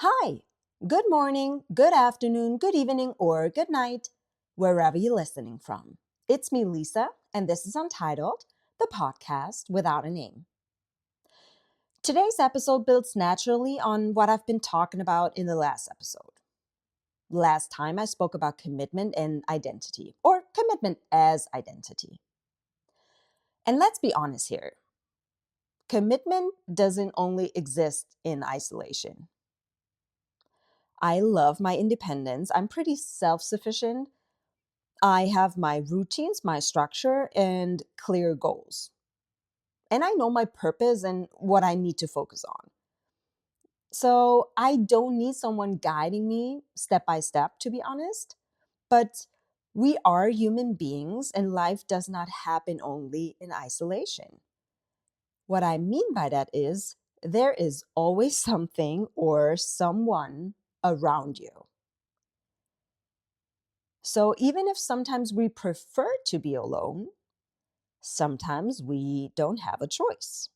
Hi, good morning, good afternoon, good evening, or good night, wherever you're listening from. It's me, Lisa, and this is Untitled, the podcast without a name. Today's episode builds naturally on what I've been talking about in the last episode. Last time I spoke about commitment and identity, or commitment as identity. And let's be honest here, commitment doesn't only exist in isolation. I love my independence. I'm pretty self sufficient. I have my routines, my structure, and clear goals. And I know my purpose and what I need to focus on. So I don't need someone guiding me step by step, to be honest. But we are human beings, and life does not happen only in isolation. What I mean by that is there is always something or someone around you. So even if sometimes we prefer to be alone, sometimes we don't have a choice.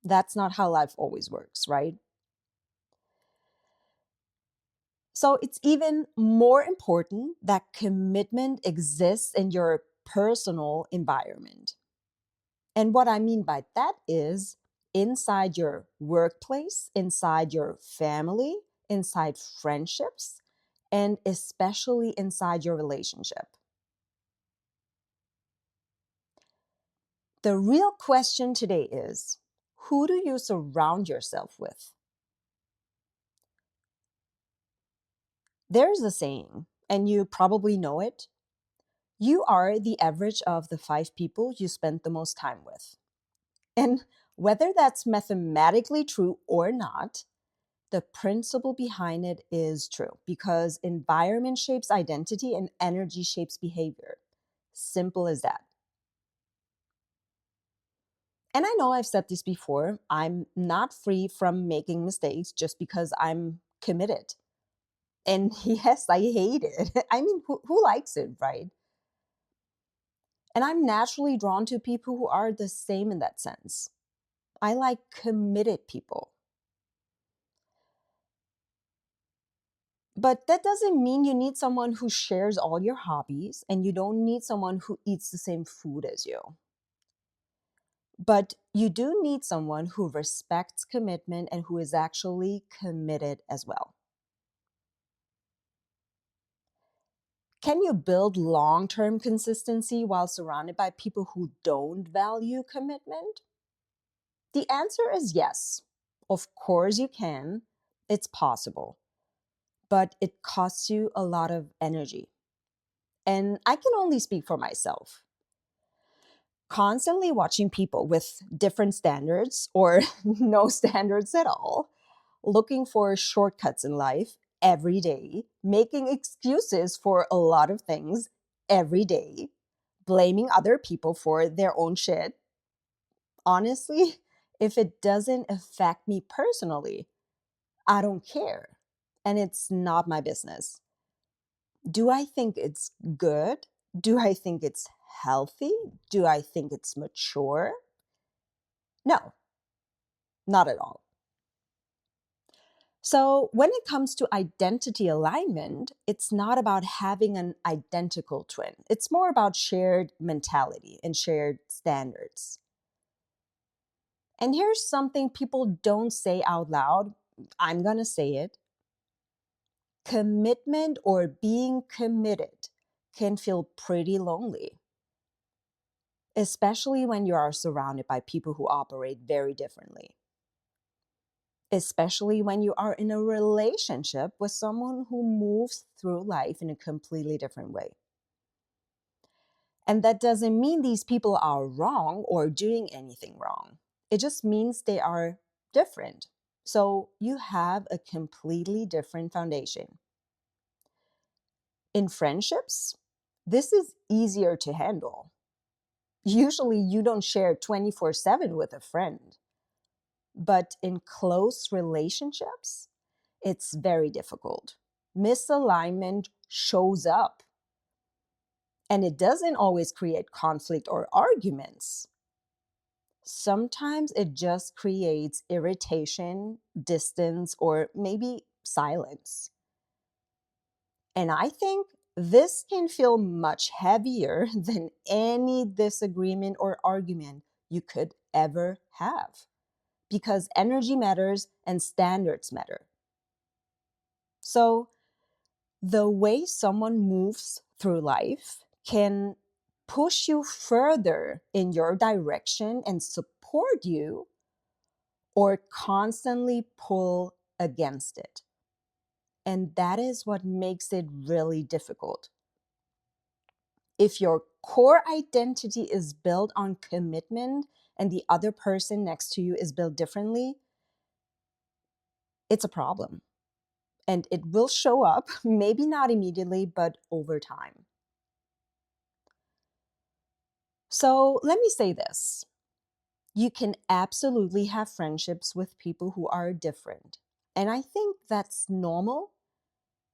That's not how life always works, right? So it's even more important that commitment exists in your personal environment. And what I mean by that is inside your workplace, inside your family, inside friendships, and especially inside your relationship. The real question today is, who do you surround yourself with? There's a saying, and you probably know it. You are the average of the 5 people you spend the most time with. And whether that's mathematically true or not, the principle behind it is true because environment shapes identity and energy shapes behavior. Simple as that. And I know I've said this before, I'm not free from making mistakes just because I'm committed. And yes, I hate it. I mean, who likes it, right? And I'm naturally drawn to people who are the same in that sense. I like committed people. But that doesn't mean you need someone who shares all your hobbies, and you don't need someone who eats the same food as you. But you do need someone who respects commitment and who is actually committed as well. Can you build long term consistency while surrounded by people who don't value commitment? The answer is yes. Of course, you can. It's possible. But it costs you a lot of energy. And I can only speak for myself. Constantly watching people with different standards or no standards at all, looking for shortcuts in life every day, making excuses for a lot of things every day, blaming other people for their own shit. Honestly, if it doesn't affect me personally, I don't care. And it's not my business. Do I think it's good? Do I think it's healthy? Do I think it's mature? No, not at all. So, when it comes to identity alignment, it's not about having an identical twin. It's more about shared mentality and shared standards. And here's something people don't say out loud. I'm going to say it. Commitment or being committed can feel pretty lonely, especially when you are surrounded by people who operate very differently. Especially when you are in a relationship with someone who moves through life in a completely different way. And that doesn't mean these people are wrong or doing anything wrong. It just means they are different. So you have a completely different foundation. In friendships, this is easier to handle. Usually you don't share 24/7 with a friend. But in close relationships, it's very difficult. Misalignment shows up. And it doesn't always create conflict or arguments. Sometimes it just creates irritation, distance, or maybe silence. And I think this can feel much heavier than any disagreement or argument you could ever have because energy matters and standards matter. So, the way someone moves through life can push you further in your direction and support you, or constantly pull against it. And that is what makes it really difficult. If your core identity is built on commitment and the other person next to you is built differently, it's a problem. And it will show up, maybe not immediately, but over time. So let me say this. You can absolutely have friendships with people who are different. And I think that's normal.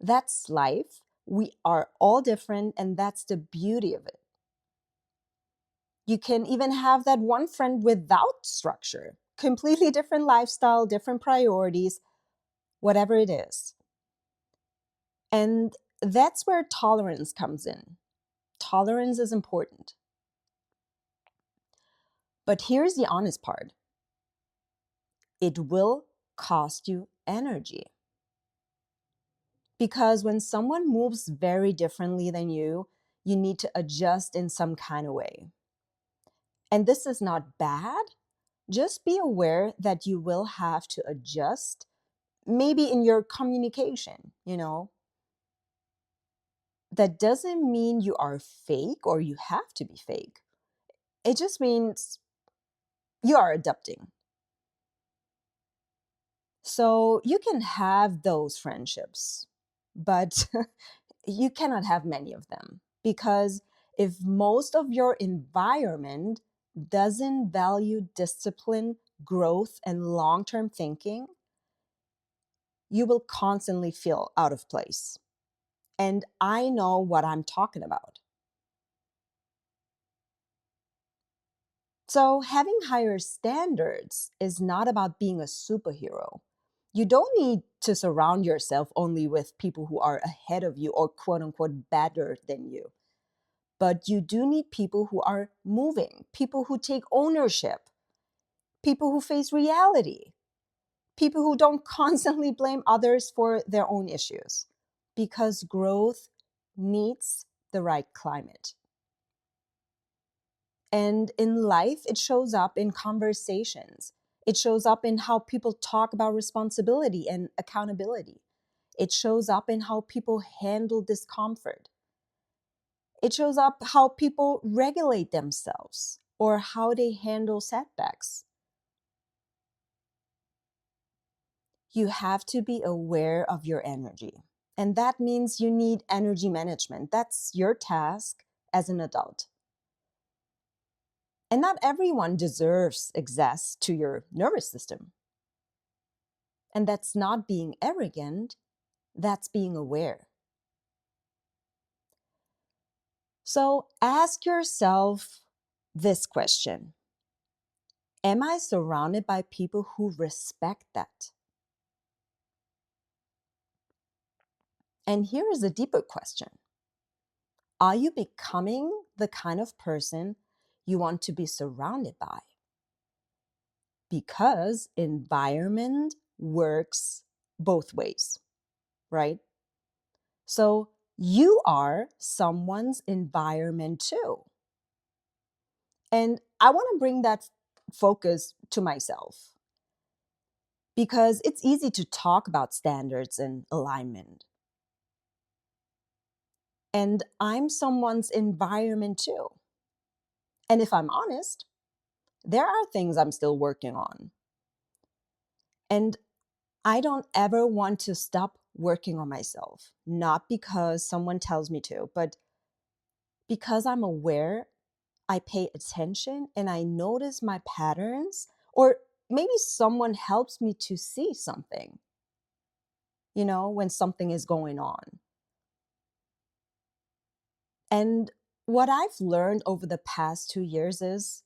That's life. We are all different, and that's the beauty of it. You can even have that one friend without structure, completely different lifestyle, different priorities, whatever it is. And that's where tolerance comes in. Tolerance is important. But here's the honest part. It will cost you energy. Because when someone moves very differently than you need to adjust in some kind of way. And this is not bad. Just be aware that you will have to adjust, maybe in your communication, That doesn't mean you are fake or you have to be fake. It just means you are adapting. So you can have those friendships, but you cannot have many of them, because if most of your environment doesn't value discipline, growth, and long-term thinking, you will constantly feel out of place. And I know what I'm talking about. So having higher standards is not about being a superhero. You don't need to surround yourself only with people who are ahead of you or quote unquote better than you. But you do need people who are moving, people who take ownership, people who face reality, people who don't constantly blame others for their own issues, because growth needs the right climate. And in life, it shows up in conversations. It shows up in how people talk about responsibility and accountability. It shows up in how people handle discomfort. It shows up how people regulate themselves or how they handle setbacks. You have to be aware of your energy. And that means you need energy management. That's your task as an adult. And not everyone deserves access to your nervous system. And that's not being arrogant, that's being aware. So ask yourself this question. Am I surrounded by people who respect that? And here is a deeper question. Are you becoming the kind of person you want to be surrounded by? Because environment works both ways, right? So you are someone's environment too. And I want to bring that focus to myself, because it's easy to talk about standards and alignment. And I'm someone's environment too. And if I'm honest, there are things I'm still working on. And I don't ever want to stop working on myself, not because someone tells me to, but because I'm aware, I pay attention, and I notice my patterns, or maybe someone helps me to see something, when something is going on. And what I've learned over the past 2 years is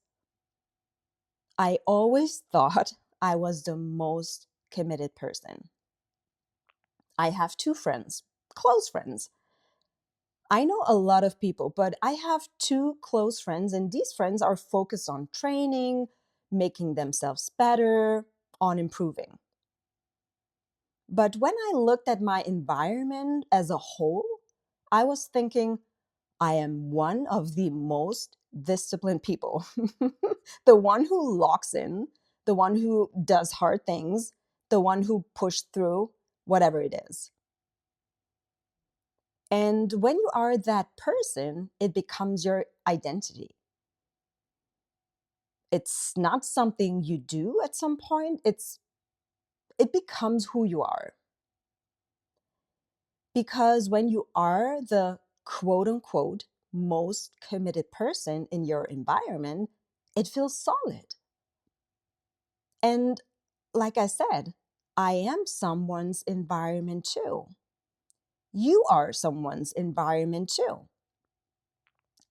I always thought I was the most committed person. I have two friends, close friends. I know a lot of people, but I have two close friends, and these friends are focused on training, making themselves better, on improving. But when I looked at my environment as a whole, I was thinking, I am one of the most disciplined people. The one who locks in, the one who does hard things, the one who pushed through whatever it is. And when you are that person, it becomes your identity. It's not something you do at some point, it becomes who you are. Because when you are the quote unquote most committed person in your environment, it feels solid. And like I said, I am someone's environment too. You are someone's environment too.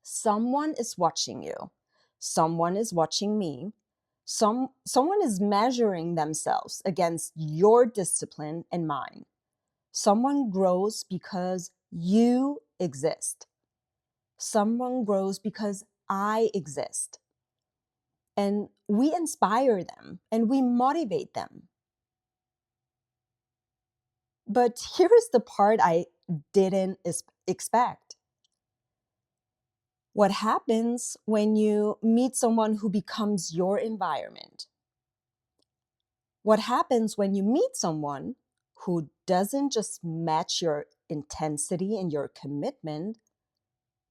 Someone is watching you. Someone is watching me. Someone is measuring themselves against your discipline and mine. Someone grows because you exist. Someone grows because I exist. And we inspire them and we motivate them. But here is the part I didn't expect. What happens when you meet someone who becomes your environment? What happens when you meet someone who doesn't just match your intensity and your commitment,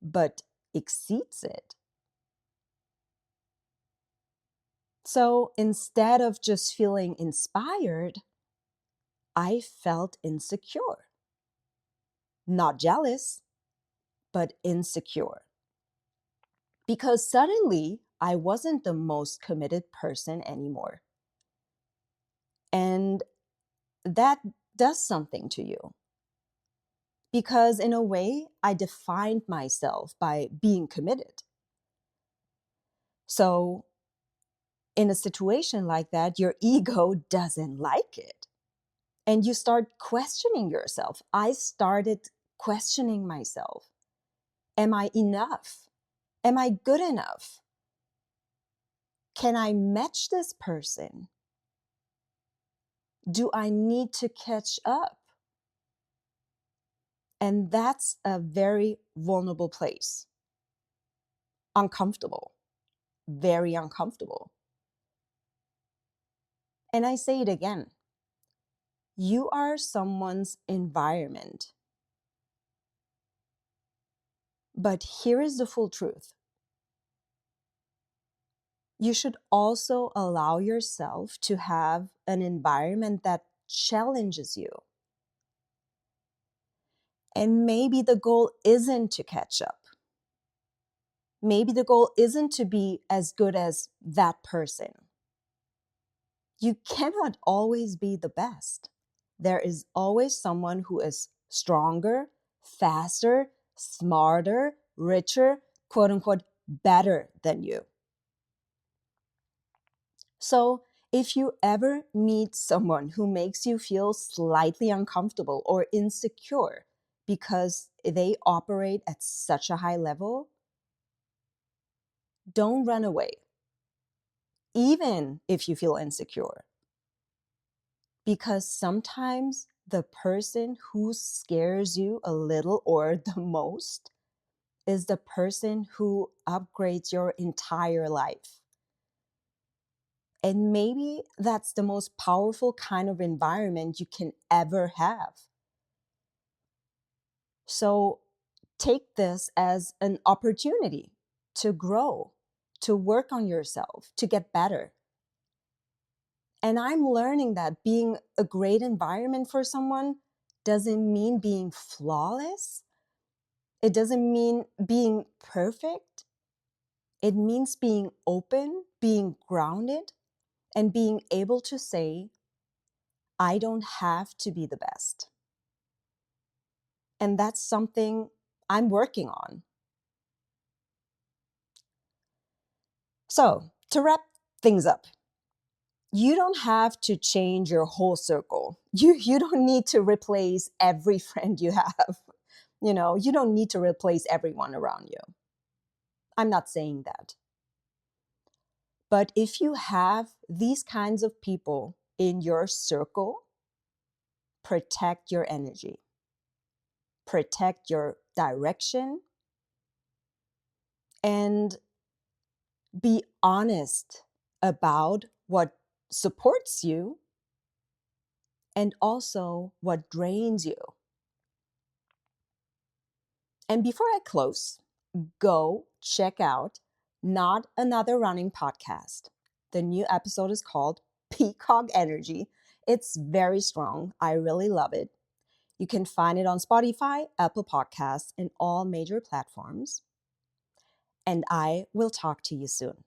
but exceeds it? So instead of just feeling inspired, I felt insecure. Not jealous, but insecure. Because suddenly I wasn't the most committed person anymore. And that does something to you. Because in a way, I defined myself by being committed. So in a situation like that, your ego doesn't like it. And you start questioning yourself. I started questioning myself. Am I enough? Am I good enough? Can I match this person? Do I need to catch up? And that's a very vulnerable place. Uncomfortable, very uncomfortable. And I say it again. You are someone's environment. But here is the full truth. You should also allow yourself to have an environment that challenges you. And maybe the goal isn't to catch up. Maybe the goal isn't to be as good as that person. You cannot always be the best. There is always someone who is stronger, faster, smarter, richer, quote unquote, better than you. So if you ever meet someone who makes you feel slightly uncomfortable or insecure because they operate at such a high level, don't run away, even if you feel insecure. Because sometimes the person who scares you a little or the most is the person who upgrades your entire life. And maybe that's the most powerful kind of environment you can ever have. So take this as an opportunity to grow, to work on yourself, to get better. And I'm learning that being a great environment for someone doesn't mean being flawless. It doesn't mean being perfect. It means being open, being grounded, and being able to say, I don't have to be the best. And that's something I'm working on. So, to wrap things up. You don't have to change your whole circle. You don't need to replace every friend you have. You don't need to replace everyone around you. I'm not saying that. But if you have these kinds of people in your circle, protect your energy, protect your direction, and be honest about what supports you and also what drains you. And before I close, go check out Not Another Running Podcast. The new episode is called Peacock Energy. It's very strong. I really love it. You can find it on Spotify, Apple Podcasts, and all major platforms. And I will talk to you soon.